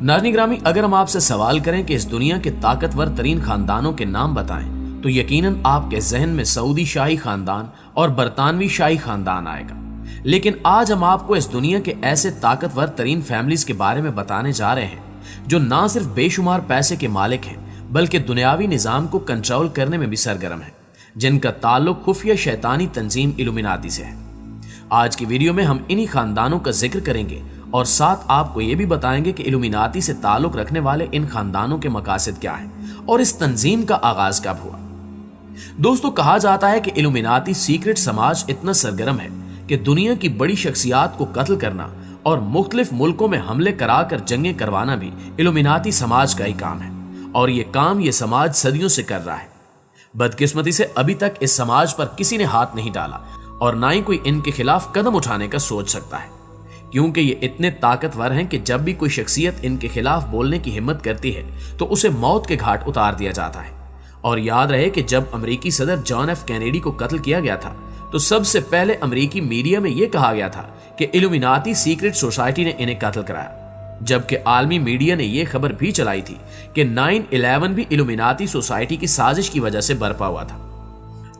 नाज़रीन ग्रामी, अगर हम आपसे सवाल करें कि इस दुनिया के ताकतवर तरीन खानदानों के नाम बताएं तो यकीनन आपके जहन में सऊदी शाही खानदान और बरतानवी शाही खानदान आएगा। लेकिन आज हम आपको इस दुनिया के ऐसे ताकतवर तरीन फैमिलीज के बारे में बताने जा रहे हैं जो ना सिर्फ बेशुमार पैसे के मालिक हैं बल्कि दुनियावी निजाम को कंट्रोल करने में भी सरगर्म है, जिनका ताल्लुक खुफिया शैतानी तंजीम इल्यूमिनाती से है। आज की वीडियो में हम इन्हीं खानदानों का जिक्र करेंगे और साथ आपको ये भी बताएंगे कि इल्यूमिनाती से ताल्लुक रखने वाले इन खानदानों के मकासद क्या हैं और इस तंजीम का आगाज कब हुआ। दोस्तों, कहा जाता है कि इल्यूमिनाती सीक्रेट समाज इतना सरगर्म है कि दुनिया की बड़ी शख्सियात को कत्ल करना और मुख्तलिफ मुल्कों में हमले कराकर जंगें करवाना भी इल्यूमिनाती समाज का ही काम है, और ये काम ये समाज सदियों से कर रहा है। बदकिस्मती से अभी तक इस समाज पर किसी ने हाथ नहीं डाला और ना ही कोई इनके खिलाफ कदम उठाने का सोच सकता है, क्योंकि ये इतने ताकतवर हैं कि जब भी कोई शख्सियत इनके खिलाफ बोलने की हिम्मत करती है तो उसे मौत के घाट उतार दिया जाता है। और याद रहे कि जब अमेरिकी सदर जॉन एफ कैनेडी को कत्ल किया गया था तो सबसे पहले अमेरिकी मीडिया में यह कहा गया था कि इल्यूमिनाती सीक्रेट सोसाइटी ने इन्हें कत्ल कराया, जबकि आलमी मीडिया ने यह खबर भी चलाई थी कि 9/11 भी इल्यूमिनाती सोसाइटी की साजिश की वजह से बरपा हुआ था।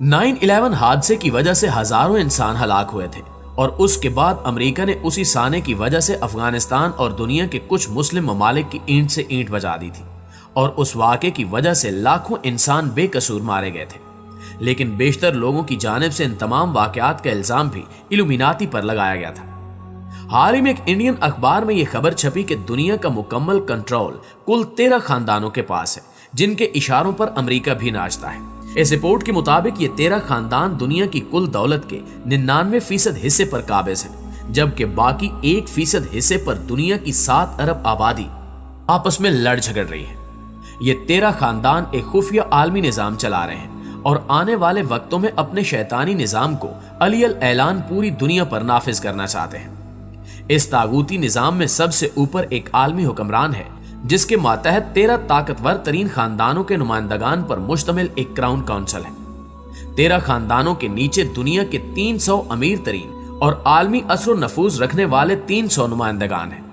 9/11 हादसे की वजह से हजारों इंसान हलाक हुए थे और उसके बाद अमेरिका ने उसी साने की वजह से अफगानिस्तान और दुनिया के कुछ मुस्लिम ममालिक की ईंट से ईंट बजा दी थी, और उस वाक़े की वजह से लाखों इंसान बेकसूर मारे गए थे। लेकिन बेशतर लोगों की जानिब से इन तमाम वाक़यात का इल्जाम भी इल्यूमिनाती पर लगाया गया था। हाल ही में एक इंडियन अखबार में यह खबर छपी कि दुनिया का मुकम्मल कंट्रोल कुल 13 खानदानों के पास है, जिनके इशारों पर अमेरिका भी नाचता है। इस रिपोर्ट के मुताबिक ये 13 खानदान दुनिया की कुल दौलत के 99% हिस्से पर काबिज हैं, जबकि बाकी 1% हिस्से पर दुनिया की 7 अरब आबादी आपस में लड़ झगड़ रही है। ये 13 खानदान एक खुफिया आलमी निजाम चला रहे हैं और आने वाले वक्तों में अपने शैतानी निजाम को अलियल ऐलान पूरी दुनिया पर नाफिज करना चाहते हैं। इस तागूती निजाम में सबसे ऊपर एक आलमी हुक्मरान है, जिसके मातहत 13 ताकतवर तरीन खानदानों के नुमाइंदगान पर मुश्तमिल एक क्राउन काउंसिल है। 13 खानदानों के नीचे दुनिया के 300 अमीर तरीन और आलमी असर नफूज रखने वाले 300 नुमाइंदगान हैं।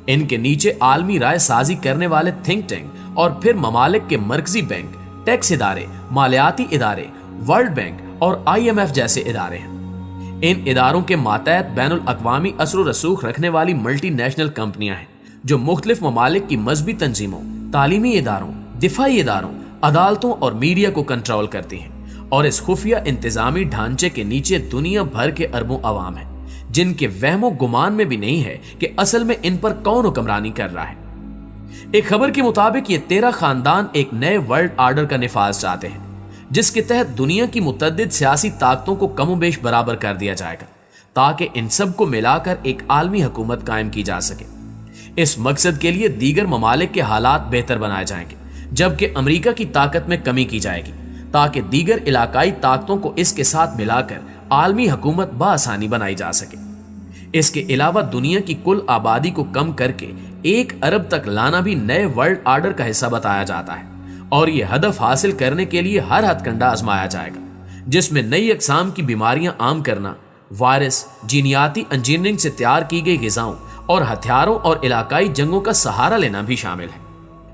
इनके नीचे आलमी राय साजी करने वाले थिंक टैंक और फिर ममालिक के मरकजी बैंक, टैक्स इदारे, मालियाती इदारे, वर्ल्ड बैंक और IMF जैसे इदारे हैं। इन इदारों के मातहत बैनुल अक़वामी असर रसूख रखने वाली मल्टी नेशनल कंपनियां हैं जो मुख्तलिफ ममालिक की मजहबी तंजीमों, तालीमी इदारों, दिफाई इदारों, अदालतों और मीडिया को कंट्रोल करती हैं। और इस खुफिया इंतजामी ढांचे के नीचे दुनिया भर के अरबों अवाम हैं, जिनके वहमो गुमान में भी नहीं है कि असल में इन पर कौन हुक्मरानी कर रहा है। एक खबर के मुताबिक ये 13 खानदान एक नए वर्ल्ड आर्डर का निफाज चाहते हैं, जिसके तहत दुनिया की मुतअद्दिद सियासी ताकतों को कमोबेश बराबर कर दिया जाएगा, ताकि इन सब को मिलाकर एक आलमी हुकूमत कायम की जा सके। इस मकसद के लिए दीगर ममालिक के हालात बेहतर बनाए जाएंगे, जबकि अमेरिका की ताकत में कमी की जाएगी, ताकि दीगर इलाकाई ताकतों को इसके साथ मिलाकर आलमी हुकूमत बआसानी बनाई जा सके। इसके अलावा दुनिया की कुल आबादी को कम करके 1 अरब तक लाना भी नए वर्ल्ड आर्डर का हिस्सा बताया जाता है, और यह हदफ हासिल करने के लिए हर हथकंडा आजमाया जाएगा, जिसमें नई अक़साम की बीमारियां आम करना, वायरस, जीनियाती इंजीनियरिंग से तैयार की गई ग़िज़ाओं और हथियारों और इलाकाई जंगों का सहारा लेना भी शामिल है।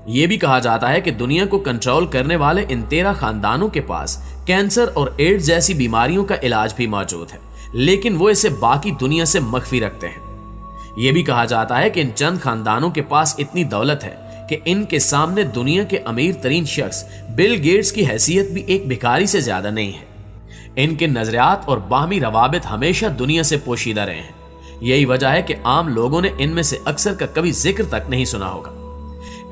यह भी कहा जाता है कि दुनिया को कंट्रोल करने वाले इन 13 खानदानों के पास कैंसर और एड्स जैसी बीमारियों का इलाज भी मौजूद है, लेकिन वो इसे बाकी दुनिया से मख्फी रखते हैं। यह भी कहा जाता है कि इन चंद खानदानों के पास इतनी दौलत है कि इनके सामने दुनिया के अमीर तरीन शख्स बिल गेट्स की हैसियत भी एक भिखारी से ज्यादा नहीं है। इनके नजरियात और बाहमी रवाबित हमेशा दुनिया से पोशीदा रहे हैं। यही वजह है कि आम लोगों ने इनमें से अक्सर का कभी जिक्र तक नहीं सुना होगा।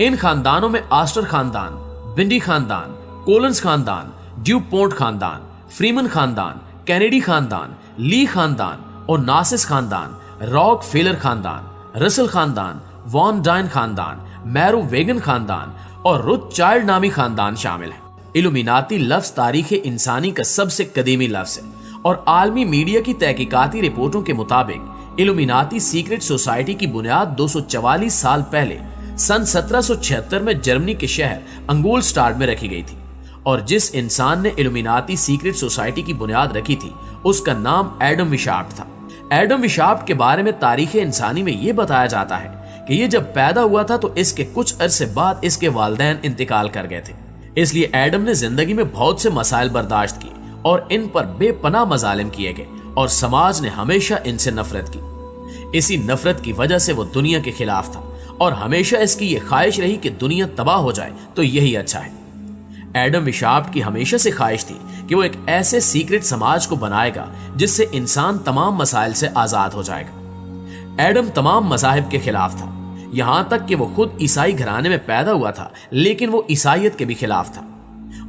इन खानदानों में आस्टर खानदान, बिंडी खानदान, कोलंस खानदान, ड्यूपोंट खानदान, फ्रीमन खानदान, कैनेडी खानदान, ली खानदान और नासिस खानदान, रॉक फेलर खानदान, रसल खानदान, वॉन डाइन खानदान, मैरू वेगन खानदान और रुथ चाइल्ड नामी खानदान शामिल है। इल्यूमिनाती लफ्ज तारीख इंसानी का सबसे कदीमी लफ्ज है और आलमी मीडिया की तहकीकाती रिपोर्टों के मुताबिक इल्यूमिनाती सीक्रेट सोसाइटी की बुनियाद 244 साल पहले सन 1776 में जर्मनी के शहर अंगोलस्टाड में रखी गई थी, और जिस इंसान ने इल्यूमिनाती सीक्रेट सोसाइटी की बुनियाद रखी थी उसका नाम एडम विशाफ्ट था। एडम विशाफ्ट के बारे में तारीख इंसानी में यह बताया जाता है کہ یہ جب پیدا ہوا تھا تو اس کے کچھ عرصے بعد اس کے والدین انتقال کر گئے تھے، اس لیے ایڈم نے زندگی میں بہت سے مسائل برداشت کیے اور ان پر بے پناہ مظالم کیے گئے اور سماج نے ہمیشہ ان سے نفرت کی۔ اسی نفرت کی وجہ سے وہ دنیا کے خلاف تھا اور ہمیشہ اس کی یہ خواہش رہی کہ دنیا تباہ ہو جائے تو یہی اچھا ہے۔ ایڈم وشافٹ کی ہمیشہ سے خواہش تھی کہ وہ ایک ایسے سیکرٹ سماج کو بنائے گا جس سے انسان تمام مسائل سے آزاد ہو جائے گا۔ ایڈم تمام مذاہب کے خلاف تھا، یہاں تک کہ وہ خود عیسائی گھرانے میں پیدا ہوا تھا، لیکن وہ عیسائیت کے بھی خلاف تھا۔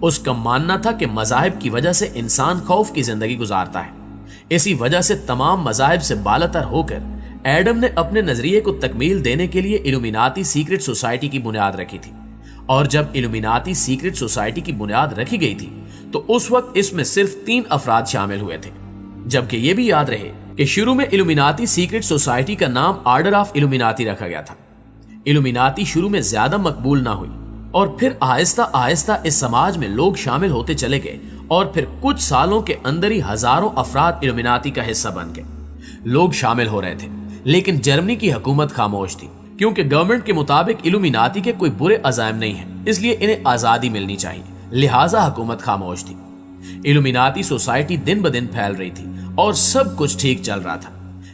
اس کا ماننا تھا کہ مذاہب کی وجہ سے انسان خوف کی زندگی گزارتا ہے۔ اسی وجہ سے تمام مذاہب سے بالاتر ہو کر ایڈم نے اپنے نظریے کو تکمیل دینے کے لیے الومیناتی سیکرٹ سوسائٹی کی بنیاد رکھی تھی، اور جب الومیناتی سیکرٹ سوسائٹی کی بنیاد رکھی گئی تھی تو اس وقت اس میں صرف 3 افراد شامل ہوئے تھے، جبکہ یہ بھی یاد رہے کہ شروع میں الومیناتی سیکرٹ سوسائٹی کا نام آرڈر آف الومیناتی رکھا گیا تھا۔ الومیناتی شروع میں زیادہ مقبول نہ ہوئی اور پھر آہستہ آہستہ اس سماج میں لوگ شامل ہوتے چلے گئے اور پھر کچھ سالوں کے اندر ہی ہزاروں افراد الومیناتی کا حصہ بن گئے۔ لوگ شامل ہو رہے تھے لیکن جرمنی کی حکومت خاموش تھی، کیونکہ گورنمنٹ کے مطابق الومیناتی کے کوئی برے عزائم نہیں ہیں، اس لیے انہیں آزادی ملنی چاہیے، لہٰذا حکومت خاموش تھی۔ الومیناتی سوسائٹی دن بدن پھیل رہی تھی اور سب کچھ ٹھیک چل رہا تھا،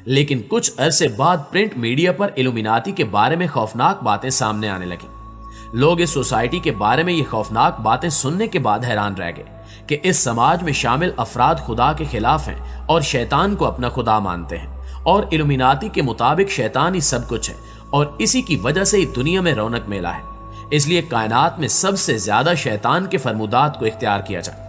لیکن کچھ عرصے بعد پرنٹ میڈیا پر الومیناتی کے بارے میں خوفناک باتیں سامنے آنے لگیں۔ لوگ اس سوسائٹی کے بارے میں یہ خوفناک باتیں سننے کے بعد حیران رہ گئے کہ اس سماج میں شامل افراد خدا کے خلاف ہیں اور شیطان کو اپنا خدا مانتے ہیں، اور الومیناتی کے مطابق شیطان ہی سب کچھ ہے اور اسی کی وجہ سے ہی دنیا میں رونق میلا ہے، اس لیے کائنات میں سب سے زیادہ شیطان کے فرمودات کو اختیار کیا جائے۔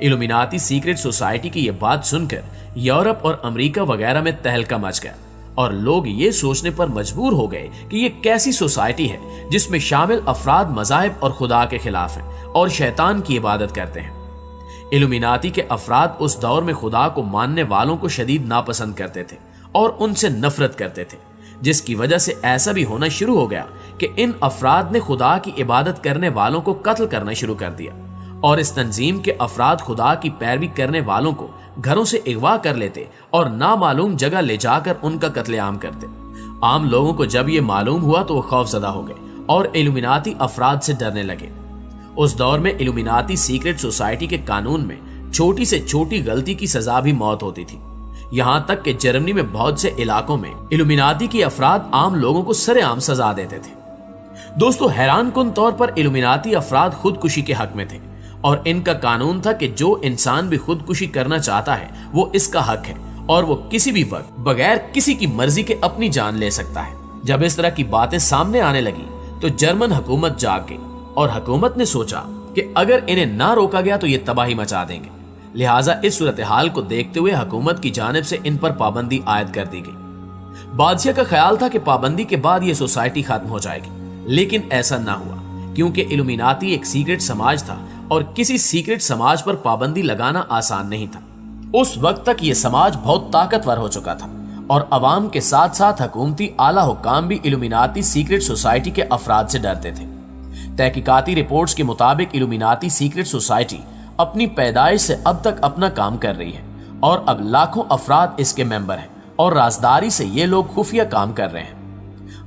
الومیناتی سیکرٹ سوسائٹی کی یہ بات سن کر یورپ اور امریکہ وغیرہ میں تہلکہ مچ گیا اور لوگ یہ سوچنے پر مجبور ہو گئے کہ یہ کیسی سوسائٹی ہے جس میں شامل افراد مذاہب اور خدا کے خلاف ہیں اور شیطان کی عبادت کرتے ہیں۔ الومیناتی کے افراد اس دور میں خدا کو ماننے والوں کو شدید ناپسند کرتے تھے اور ان سے نفرت کرتے تھے، جس کی وجہ سے ایسا بھی ہونا شروع ہو گیا کہ ان افراد نے خدا کی عبادت کرنے والوں کو قتل کرنا شروع کر دیا، اور اس تنظیم کے افراد خدا کی پیروی کرنے والوں کو گھروں سے اغوا کر لیتے اور نامعلوم جگہ لے جا کر ان کا قتل عام کرتے۔ عام لوگوں کو جب یہ معلوم ہوا تو وہ خوف زدہ ہو گئے اور الومیناتی افراد سے ڈرنے لگے۔ اس دور میں الومیناتی سیکرٹ سوسائٹی کے قانون میں چھوٹی سے چھوٹی غلطی کی سزا بھی موت ہوتی تھی، یہاں تک کہ جرمنی میں بہت سے علاقوں میں الومیناتی کے افراد عام لوگوں کو سرے عام سزا دیتے تھے۔ دوستو، حیران کن طور پر الومیناتی افراد خودکشی کے حق میں تھے اور ان کا قانون تھا کہ جو انسان بھی خودکشی کرنا چاہتا ہے وہ اس کا حق ہے اور وہ کسی بھی وقت بغیر کسی کی مرضی کے اپنی جان لے سکتا ہے۔ جب اس طرح کی باتیں سامنے آنے لگی تو جرمن حکومت جاگ گئی اور حکومت نے سوچا کہ اگر انہیں نہ روکا گیا تو یہ تباہی مچا دیں گے، لہٰذا اس صورتحال کو دیکھتے ہوئے حکومت کی جانب سے ان پر پابندی عائد کر دی گئی۔ بادشاہ کا خیال تھا کہ پابندی کے بعد یہ سوسائٹی ختم ہو جائے گی، لیکن ایسا نہ ہوا، کیونکہ الومیناتی ایک سیکرٹ سماج تھا اور کسی سیکرٹ سماج پر پابندی لگانا آسان نہیں تھا۔ اس وقت تک یہ سماج بہت طاقتور ہو چکا تھا اور عوام کے ساتھ ساتھ حکومتی اعلیٰ حکام بھی الومیناتی سیکرٹ سوسائٹی کے افراد سے ڈرتے تھے۔ تحقیقاتی رپورٹس کے مطابق الومیناتی سیکرٹ سوسائٹی اپنی پیدائش سے اب تک اپنا کام کر رہی ہے اور اب لاکھوں افراد اس کے ممبر ہیں اور رازداری سے یہ لوگ خفیہ کام کر رہے ہیں۔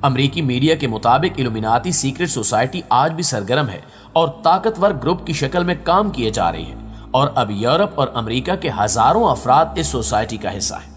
امریکی میڈیا کے مطابق الومیناتی سیکرٹ سوسائٹی آج بھی سرگرم ہے اور طاقتور گروپ کی شکل میں کام کیے جا رہی ہے، اور اب یورپ اور امریکہ کے ہزاروں افراد اس سوسائٹی کا حصہ ہیں۔